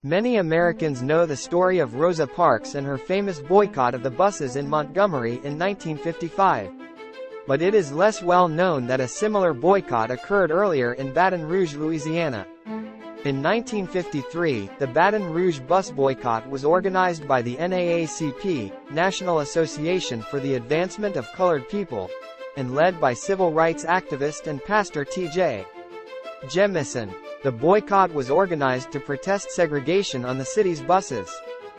Many Americans know the story of Rosa Parks and her famous boycott of the buses in Montgomery in 1955. But it is less well known that a similar boycott occurred earlier in Baton Rouge, Louisiana. In 1953, the Baton Rouge bus boycott was organized by the NAACP, National Association for the Advancement of Colored People, and led by civil rights activist and pastor T.J. Jemison. The boycott was organized to protest segregation on the city's buses.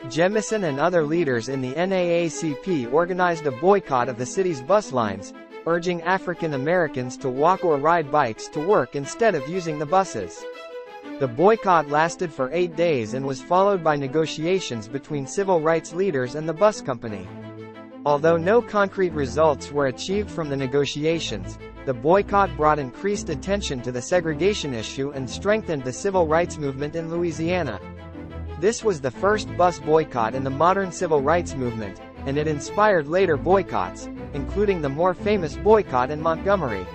Jemison and other leaders in the NAACP organized a boycott of the city's bus lines, urging African Americans to walk or ride bikes to work instead of using the buses. The boycott lasted for 8 days and was followed by negotiations between civil rights leaders and the bus company. Although no concrete results were achieved from the negotiations, the boycott brought increased attention to the segregation issue and strengthened the civil rights movement in Louisiana. This was the first bus boycott in the modern civil rights movement, and it inspired later boycotts, including the more famous boycott in Montgomery.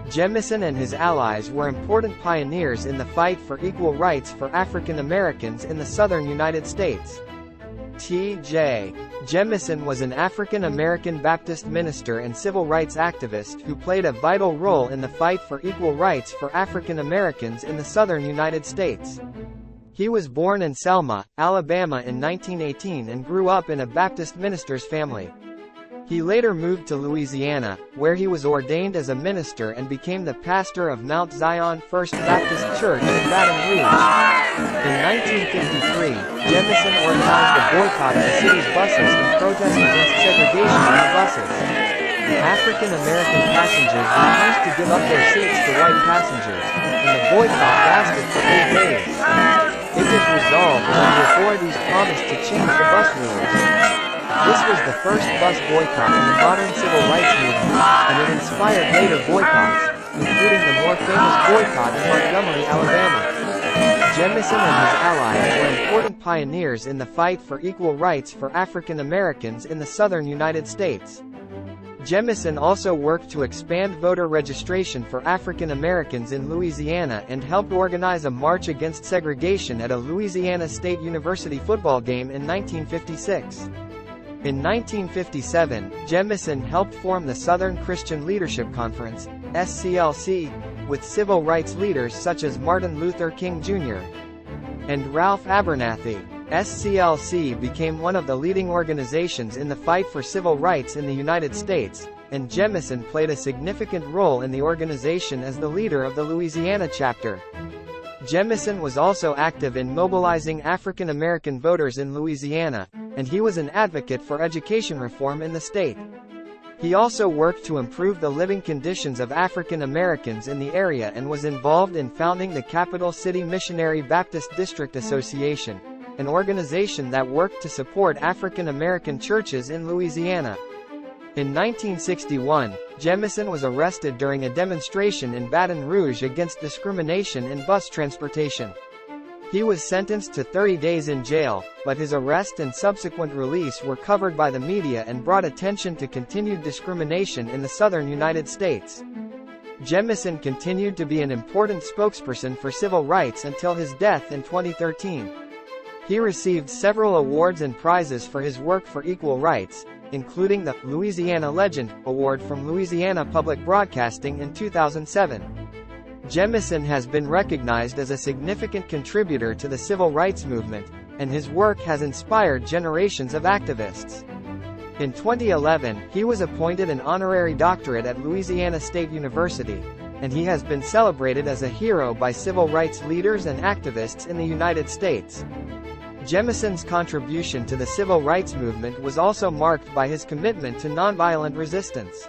Jemison and his allies were important pioneers in the fight for equal rights for African Americans in the southern United States. T.J. Jemison was an African American Baptist minister and civil rights activist who played a vital role in the fight for equal rights for African Americans in the southern United States. He was born in Selma, Alabama in 1918 and grew up in a Baptist minister's family. He later moved to Louisiana, where he was ordained as a minister and became the pastor of Mount Zion First Baptist Church in Baton Rouge. In 1953, Jemison organized a boycott of the city's buses in protest against segregation on the buses. African American passengers refused to give up their seats to white passengers, and the boycott lasted for 8 days. It was resolved when the authorities promised to change the bus rules. This was the first bus boycott in the modern civil rights movement, and it inspired later boycotts, including the more famous boycott in Montgomery, Alabama. Jemison and his allies were important pioneers in the fight for equal rights for African Americans in the southern United States. Jemison also worked to expand voter registration for African Americans in Louisiana and helped organize a march against segregation at a Louisiana State University football game in 1956. In 1957, Jemison helped form the Southern Christian Leadership Conference, SCLC, with civil rights leaders such as Martin Luther King Jr. and Ralph Abernathy. SCLC became one of the leading organizations in the fight for civil rights in the United States, and Jemison played a significant role in the organization as the leader of the Louisiana chapter. Jemison was also active in mobilizing African American voters in Louisiana, and he was an advocate for education reform in the state. He also worked to improve the living conditions of African Americans in the area and was involved in founding the Capital City Missionary Baptist District Association, an organization that worked to support African American churches in Louisiana. In 1961, Jemison was arrested during a demonstration in Baton Rouge against discrimination in bus transportation. He was sentenced to 30 days in jail, but his arrest and subsequent release were covered by the media and brought attention to continued discrimination in the southern United States. Jemison continued to be an important spokesperson for civil rights until his death in 2013. He received several awards and prizes for his work for equal rights, including the Louisiana Legend Award from Louisiana Public Broadcasting in 2007. Jemison has been recognized as a significant contributor to the civil rights movement, and his work has inspired generations of activists. In 2011, he was appointed an honorary doctorate at Louisiana State University, and he has been celebrated as a hero by civil rights leaders and activists in the United States. Jemison's contribution to the civil rights movement was also marked by his commitment to nonviolent resistance.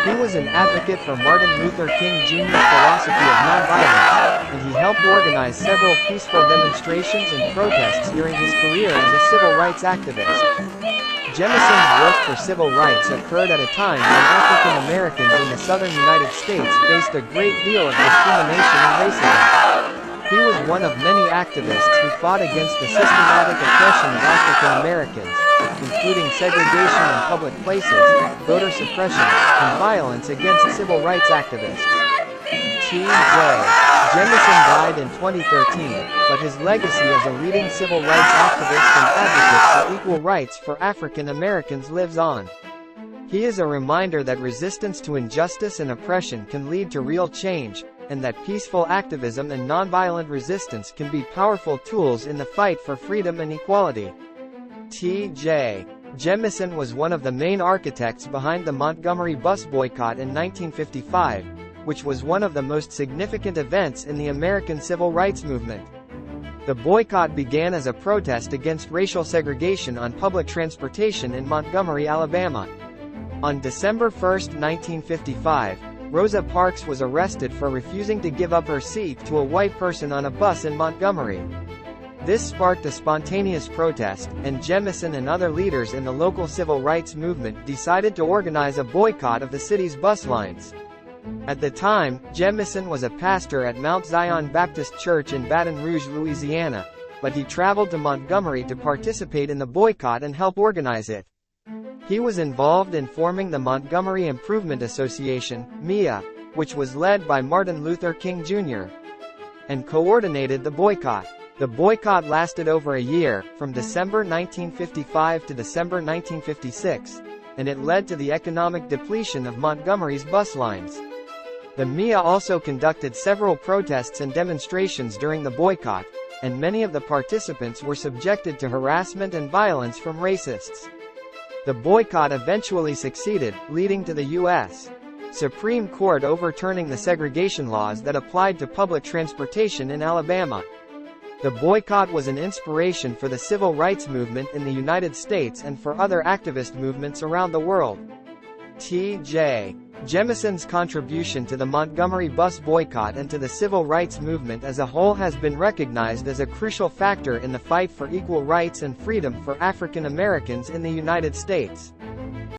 He was an advocate for Martin Luther King Jr.'s philosophy of nonviolence, and he helped organize several peaceful demonstrations and protests during his career as a civil rights activist. Jemison's work for civil rights occurred at a time when African Americans in the southern United States faced a great deal of discrimination and racism. He was one of many activists who fought against the systematic oppression of African Americans, including segregation in public places, voter suppression, and violence against civil rights activists. T.J. Jemison died in 2013, but his legacy as a leading civil rights activist and advocate for equal rights for African Americans lives on. He is a reminder that resistance to injustice and oppression can lead to real change, and that peaceful activism and nonviolent resistance can be powerful tools in the fight for freedom and equality. T.J. Jemison was one of the main architects behind the Montgomery bus boycott in 1955, which was one of the most significant events in the American civil rights movement. The boycott began as a protest against racial segregation on public transportation in Montgomery, Alabama. On December 1, 1955, Rosa Parks was arrested for refusing to give up her seat to a white person on a bus in Montgomery. This sparked a spontaneous protest, and Jemison and other leaders in the local civil rights movement decided to organize a boycott of the city's bus lines. At the time, Jemison was a pastor at Mount Zion Baptist Church in Baton Rouge, Louisiana, but he traveled to Montgomery to participate in the boycott and help organize it. He was involved in forming the Montgomery Improvement Association, MIA, which was led by Martin Luther King Jr., and coordinated the boycott. The boycott lasted over a year, from December 1955 to December 1956, and it led to the economic depletion of Montgomery's bus lines. The MIA also conducted several protests and demonstrations during the boycott, and many of the participants were subjected to harassment and violence from racists. The boycott eventually succeeded, leading to the U.S. Supreme Court overturning the segregation laws that applied to public transportation in Alabama. The boycott was an inspiration for the civil rights movement in the United States and for other activist movements around the world. T.J. Jemison's contribution to the Montgomery bus boycott and to the civil rights movement as a whole has been recognized as a crucial factor in the fight for equal rights and freedom for African Americans in the United States.